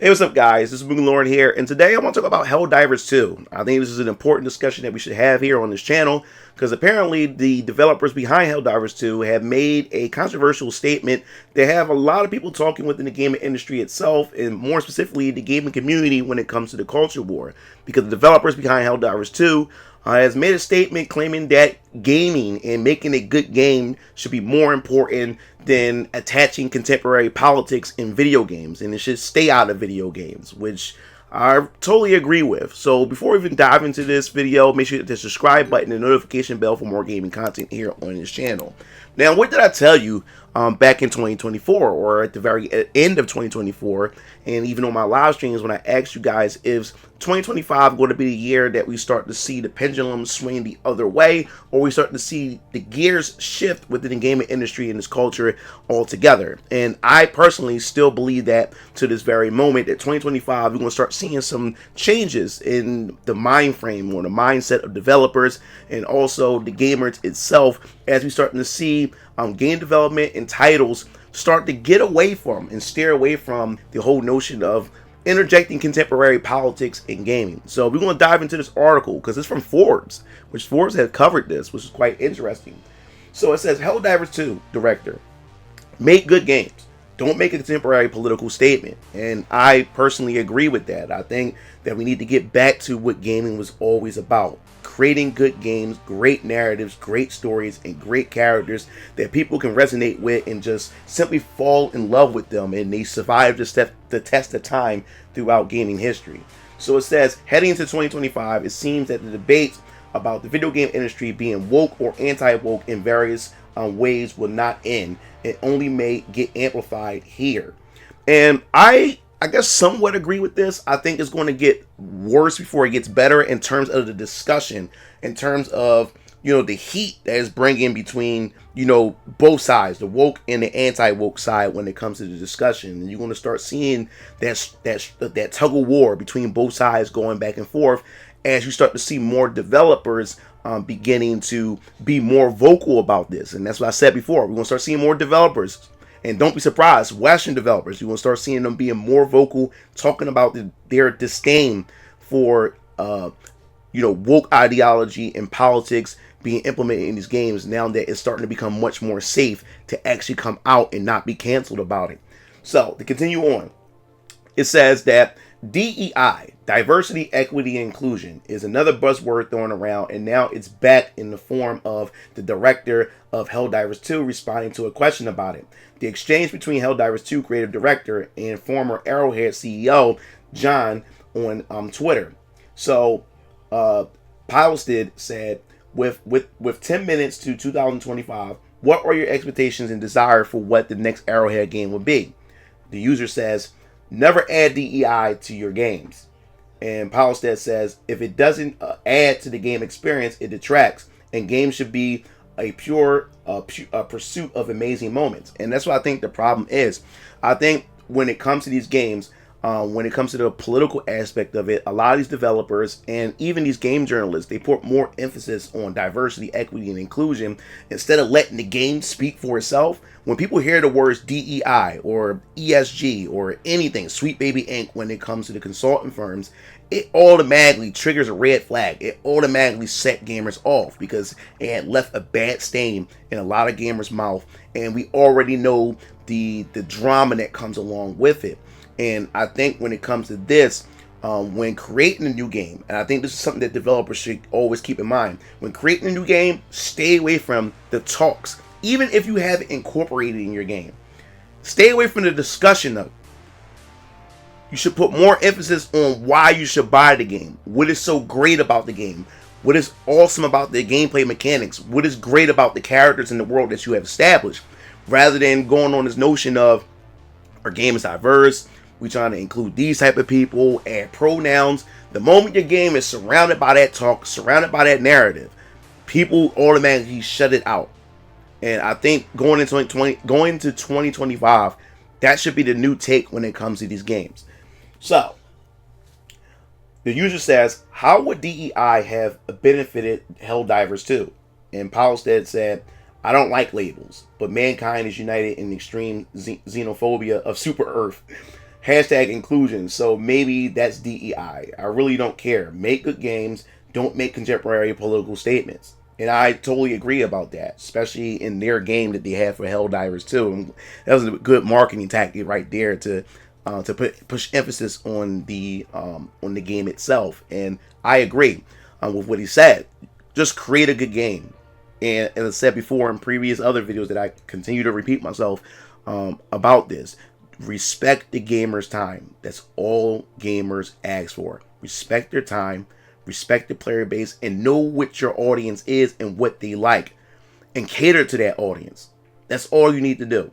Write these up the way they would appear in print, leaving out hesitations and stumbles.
Hey, what's up, guys? This is MugenLord here, and today I want to talk about Helldivers 2. I think this is an important discussion that we should have here on this channel, because apparently the developers behind Helldivers 2 have made a controversial statement that have a lot of people talking within the gaming industry itself, and more specifically the gaming community when it comes to the culture war. Because the developers behind Helldivers 2 has made a statement claiming that gaming and making a good game should be more important than attaching contemporary politics in video games, and it should stay out of video games, which I totally agree with. So before we even dive into this video, make sure to hit the subscribe button and notification bell for more gaming content here on this channel. Now, what did I tell you back in 2024, or at the very end of 2024, and even on my live streams when I asked you guys, is 2025 going to be the year that we start to see the pendulum swing the other way, or we start to see the gears shift within the gaming industry and this culture altogether? And I personally still believe that to this very moment, that 2025 we're going to start seeing some changes in the mind frame or the mindset of developers and also the gamers itself, as we starting to see game development and titles start to get away from and steer away from the whole notion of interjecting contemporary politics in gaming. So we're going to dive into this article because it's from Forbes, which Forbes had covered this, which is quite interesting. So it says, Helldivers 2 director, make good games. Don't make a contemporary political statement. And I personally agree with that. I think that we need to get back to what gaming was always about. Creating good games, great narratives, great stories, and great characters that people can resonate with and just simply fall in love with them, and they survive the test of time throughout gaming history. So it says, heading into 2025, it seems that the debates about the video game industry being woke or anti-woke in various ways will not end. It only may get amplified here. And I guess somewhat agree with this. I think it's going to get worse before it gets better in terms of the discussion, in terms of, the heat that is bringing between, both sides, the woke and the anti-woke side when it comes to the discussion. And you're going to start seeing that tug of war between both sides going back and forth as you start to see more developers beginning to be more vocal about this. And that's what I said before. We're going to start seeing more developers. And don't be surprised, Western developers, you're going to start seeing them being more vocal, talking about their disdain for, woke ideology and politics being implemented in these games now that it's starting to become much more safe to actually come out and not be canceled about it. So, to continue on, it says that DEI, diversity, equity, and inclusion, is another buzzword thrown around, and now it's back in the form of the director of Helldivers 2 responding to a question about it. The exchange between Helldivers 2 creative director and former Arrowhead CEO John on Twitter. So, Pilestid said, with 10 minutes to 2025, what are your expectations and desire for what the next Arrowhead game will be? The user says, never add DEI to your games. And Pilestead says, if it doesn't add to the game experience, it detracts, and games should be a pure pursuit of amazing moments. And that's what I think the problem is. I think when it comes to these games, when it comes to the political aspect of it, a lot of these developers and even these game journalists, they put more emphasis on diversity, equity, and inclusion instead of letting the game speak for itself. When people hear the words DEI or ESG or anything, Sweet Baby Inc., when it comes to the consulting firms, it automatically triggers a red flag. It automatically set gamers off because it had left a bad stain in a lot of gamers' mouth, and we already know the drama that comes along with it. And I think when it comes to this, when creating a new game, and I think this is something that developers should always keep in mind, when creating a new game, stay away from the talks. Even if you have it incorporated in your game, stay away from the discussion of it. You should put more emphasis on why you should buy the game. What is so great about the game? What is awesome about the gameplay mechanics? What is great about the characters in the world that you have established? Rather than going on this notion of, our game is diverse, we trying to include these type of people, add pronouns. The moment your game is surrounded by that talk, surrounded by that narrative, people automatically shut it out. And I think going into 2025, that should be the new take when it comes to these games. So, the user says, how would DEI have benefited Helldivers 2? And Pilestead said, I don't like labels, but mankind is united in extreme xenophobia of Super Earth. Hashtag inclusion. So maybe that's DEI. I really don't care. Make good games. Don't make contemporary political statements. And I totally agree about that, especially in their game that they have for Helldivers 2. And that was a good marketing tactic right there to push emphasis on the game itself. And I agree with what he said. Just create a good game. And as I said before in previous other videos that I continue to repeat myself about this, respect the gamer's time. That's all gamers ask for. Respect their time, respect the player base, and know what your audience is and what they like, and cater to that audience. That's all you need to do.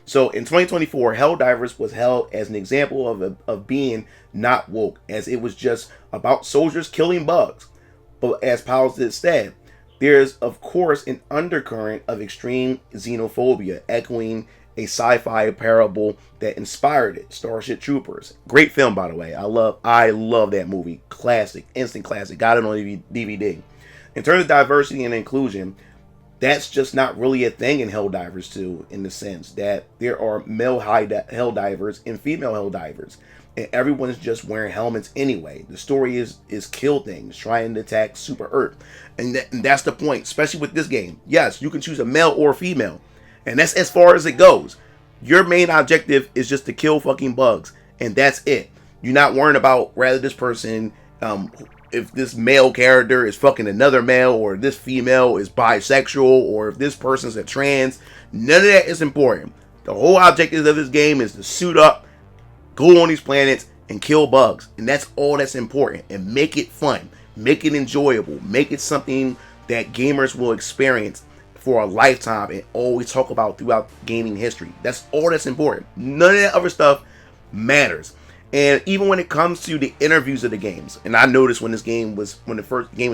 So in 2024, Helldivers was held as an example of being not woke, as it was just about soldiers killing bugs. But as Powell said, there's of course an undercurrent of extreme xenophobia, echoing a sci-fi parable that inspired it, Starship Troopers. Great film, by the way. I love that movie. Classic, instant classic. Got it on DVD. In terms of diversity and inclusion, that's just not really a thing in Helldivers 2, in the sense that there are male Helldivers and female Helldivers, and everyone's just wearing helmets anyway. The story is kill things, trying to attack Super Earth, and that's the point. Especially with this game, yes, you can choose a male or female, and that's as far as it goes. Your main objective is just to kill fucking bugs, and that's it. You're not worrying about whether this person, if this male character is fucking another male, or this female is bisexual, or if this person's a trans. None of that is important. The whole objective of this game is to suit up, go on these planets, and kill bugs. And that's all that's important. And make it fun. Make it enjoyable. Make it something that gamers will experience for a lifetime and always talk about throughout gaming history. That's all that's important. None of that other stuff matters. And even when it comes to the interviews of the games, and I noticed when the game was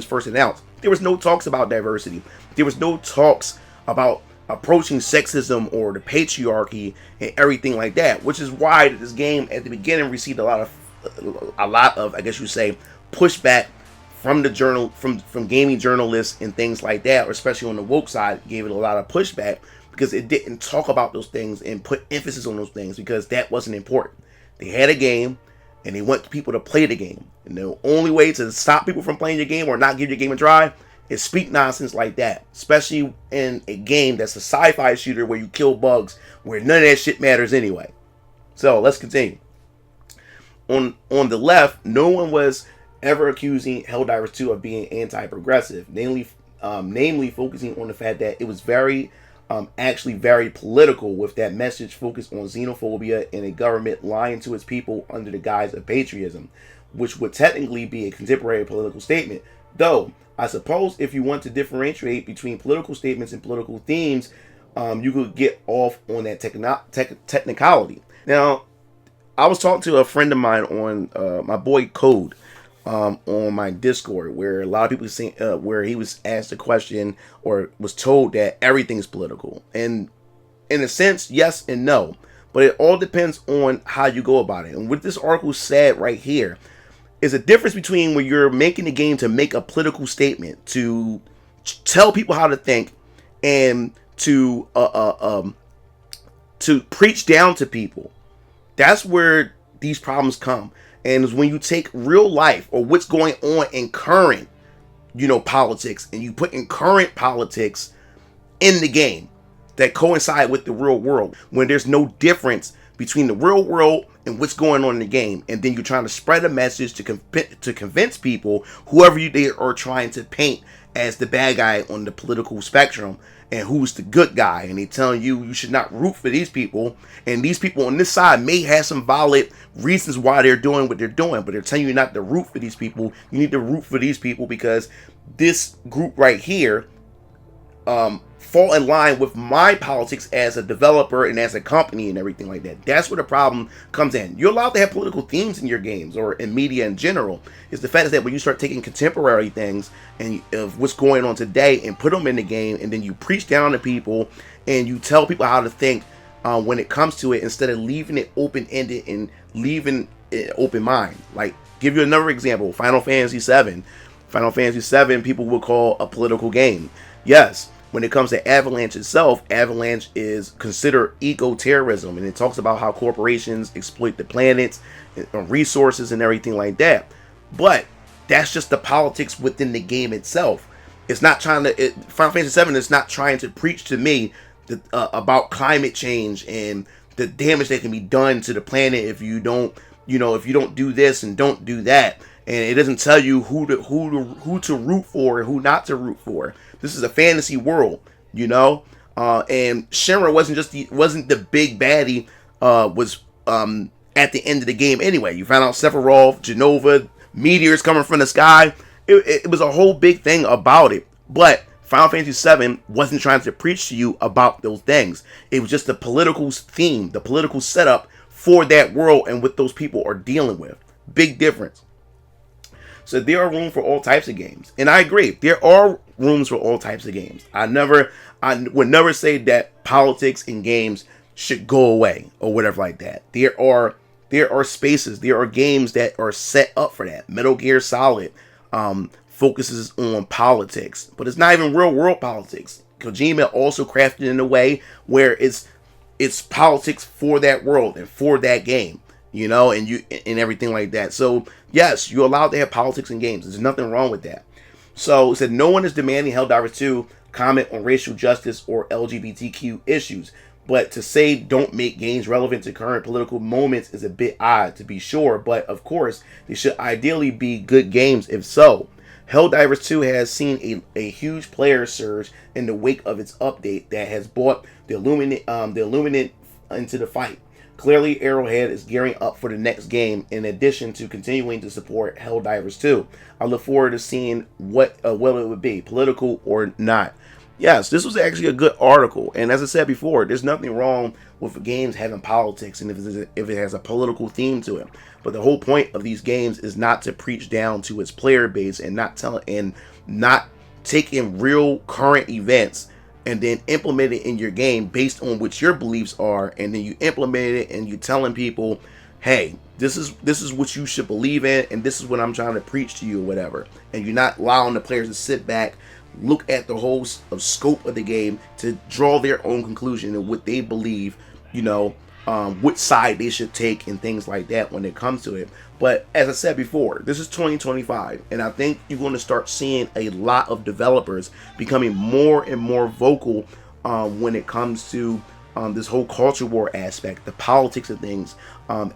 first announced, there was no talks about diversity. There was no talks about approaching sexism or the patriarchy and everything like that, which is why this game at the beginning received a lot of I guess you say pushback from the from gaming journalists and things like that, or especially on the woke side, gave it a lot of pushback because it didn't talk about those things and put emphasis on those things, because that wasn't important. They had a game, and they want people to play the game. And the only way to stop people from playing your game or not give your game a try is speak nonsense like that. Especially in a game that's a sci-fi shooter where you kill bugs, where none of that shit matters anyway. So let's continue. On the left, no one was ever accusing Helldivers 2 of being anti-progressive, namely focusing on the fact that it was actually very political, with that message focused on xenophobia and a government lying to its people under the guise of patriotism, which would technically be a contemporary political statement. Though, I suppose if you want to differentiate between political statements and political themes, you could get off on that technicality. Now, I was talking to a friend of mine on my boy Code, on my Discord, where a lot of people saying where he was asked a question or was told that everything's political, and in a sense, yes and no, but it all depends on how you go about it. And what this article said right here is a difference between when you're making a game to make a political statement, to tell people how to think, and to preach down to people. That's where these problems come. And it's when you take real life or what's going on in current, politics, and you put in current politics in the game that coincide with the real world, when there's no difference between the real world and what's going on in the game, and then you're trying to spread a message to convince people, whoever they are trying to paint as the bad guy on the political spectrum, and who's the good guy, and they telling you should not root for these people, and these people on this side may have some valid reasons why they're doing what they're doing, but they're telling you not to root for these people. You need to root for these people because this group right here fall in line with my politics as a developer and as a company and everything like that. That's where the problem comes in. You're allowed to have political themes in your games or in media in general. It's the fact that when you start taking contemporary things and of what's going on today and put them in the game, and then you preach down to people and you tell people how to think when it comes to it, instead of leaving it open-ended and leaving it open mind. Like, give you another example, Final Fantasy VII. Final Fantasy VII, people would call a political game. Yes, when it comes to Avalanche itself, Avalanche is considered eco-terrorism, and it talks about how corporations exploit the planets and resources and everything like that. But that's just the politics within the game itself. It's not trying to. Final Fantasy VII is not trying to preach to me about climate change and the damage that can be done to the planet if you don't, if you don't do this and don't do that. And it doesn't tell you who to root for and who not to root for. This is a fantasy world, and Shinra wasn't the big baddie. Was at the end of the game anyway. You found out Sephiroth, Genova, meteors coming from the sky. It was a whole big thing about it. But Final Fantasy VII wasn't trying to preach to you about those things. It was just the political theme, the political setup for that world and what those people are dealing with. Big difference. So there are room for all types of games. And I agree. There are rooms for all types of games. I would never say that politics in games should go away or whatever like that. There are spaces, there are games that are set up for that. Metal Gear Solid focuses on politics, but it's not even real world politics. Kojima also crafted it in a way where it's politics for that world and for that game, and everything like that. So yes, you're allowed to have politics in games. There's nothing wrong with that. So it said no one is demanding Helldivers 2 comment on racial justice or LGBTQ issues. But to say don't make games relevant to current political moments is a bit odd, to be sure. But of course, they should ideally be good games if so. Helldivers 2 has seen a huge player surge in the wake of its update that has brought the Illuminate into the fight. Clearly, Arrowhead is gearing up for the next game in addition to continuing to support Helldivers 2. I look forward to seeing what it would be, political or not. Yes, this was actually a good article, and as I said before, there's nothing wrong with games having politics and if it has a political theme to it. But the whole point of these games is not to preach down to its player base and not taking real current events and then implement it in your game based on what your beliefs are, and then you implement it and you're telling people, hey, this is what you should believe in, and this is what I'm trying to preach to you or whatever. And you're not allowing the players to sit back, look at the whole scope of the game to draw their own conclusion of what they believe, which side they should take and things like that when it comes to it. But as I said before, this is 2025, and I think you're going to start seeing a lot of developers becoming more and more vocal when it comes to this whole culture war aspect, the politics of things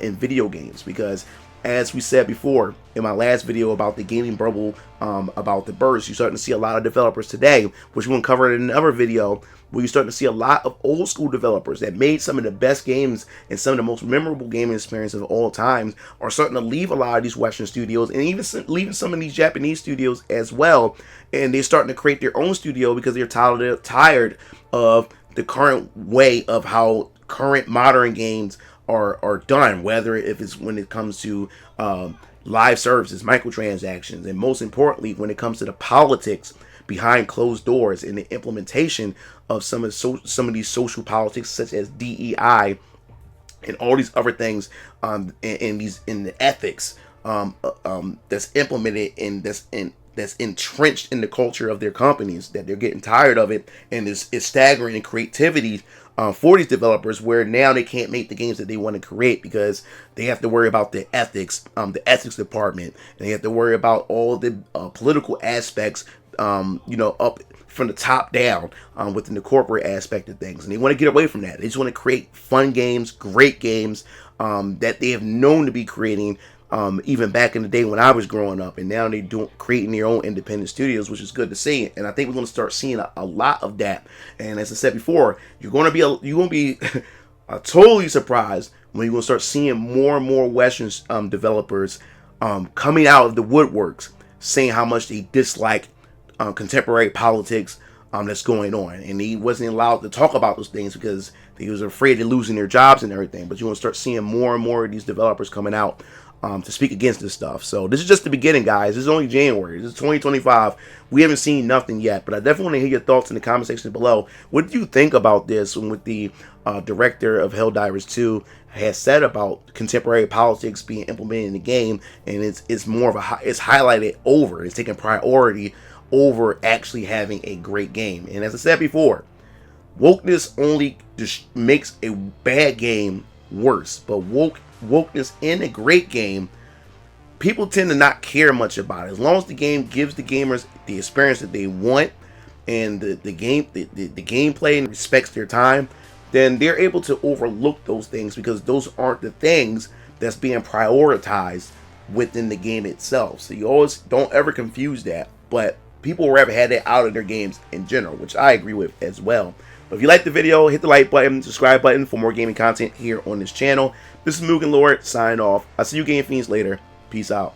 in video games. Because as we said before in my last video about the gaming bubble, about the burst, you're starting to see a lot of developers today, which we'll cover in another video, where you're starting to see a lot of old school developers that made some of the best games and some of the most memorable gaming experiences of all times are starting to leave a lot of these Western studios and even leaving some of these Japanese studios as well. And they're starting to create their own studio because they're tired of the current way of how current modern games are done, whether if it's when it comes to live services, microtransactions, and most importantly when it comes to the politics behind closed doors and the implementation of some of these social politics such as DEI and all these other things, in the ethics that's implemented and that's entrenched in the culture of their companies, that they're getting tired of it, and it's staggering in creativity for these developers, where now they can't make the games that they want to create because they have to worry about the ethics department, and they have to worry about all the political aspects, up from the top down within the corporate aspect of things, and they want to get away from that. They just want to create fun games, great games that they have known to be creating even back in the day when I was growing up, and now they're creating their own independent studios, which is good to see. And I think we're going to start seeing a lot of that. And as I said before, you're going to be totally surprised when you're going to start seeing more and more Western developers coming out of the woodworks saying how much they dislike contemporary politics that's going on, and he wasn't allowed to talk about those things because he was afraid of losing their jobs and everything. But you're going to start seeing more and more of these developers coming out to speak against this stuff. So this is just the beginning, guys. This is only January. This is 2025. We haven't seen nothing yet, but I definitely want to hear your thoughts in the comment section below. What do you think about this and what the director of Helldivers 2 has said about contemporary politics being implemented in the game? And it's more of it's highlighted over. It's taking priority over actually having a great game. And as I said before, wokeness only just makes a bad game worse. But wokeness in a great game, people tend to not care much about it. As long as the game gives the gamers the experience that they want, and the gameplay respects their time, then they're able to overlook those things, because those aren't the things that's being prioritized within the game itself. So you always don't ever confuse that. But people rather have that out of their games in general, which I agree with as well. But if you like the video, hit the like button, subscribe button for more gaming content here on this channel. This is MugenLord signing off. I'll see you game fiends later. Peace out.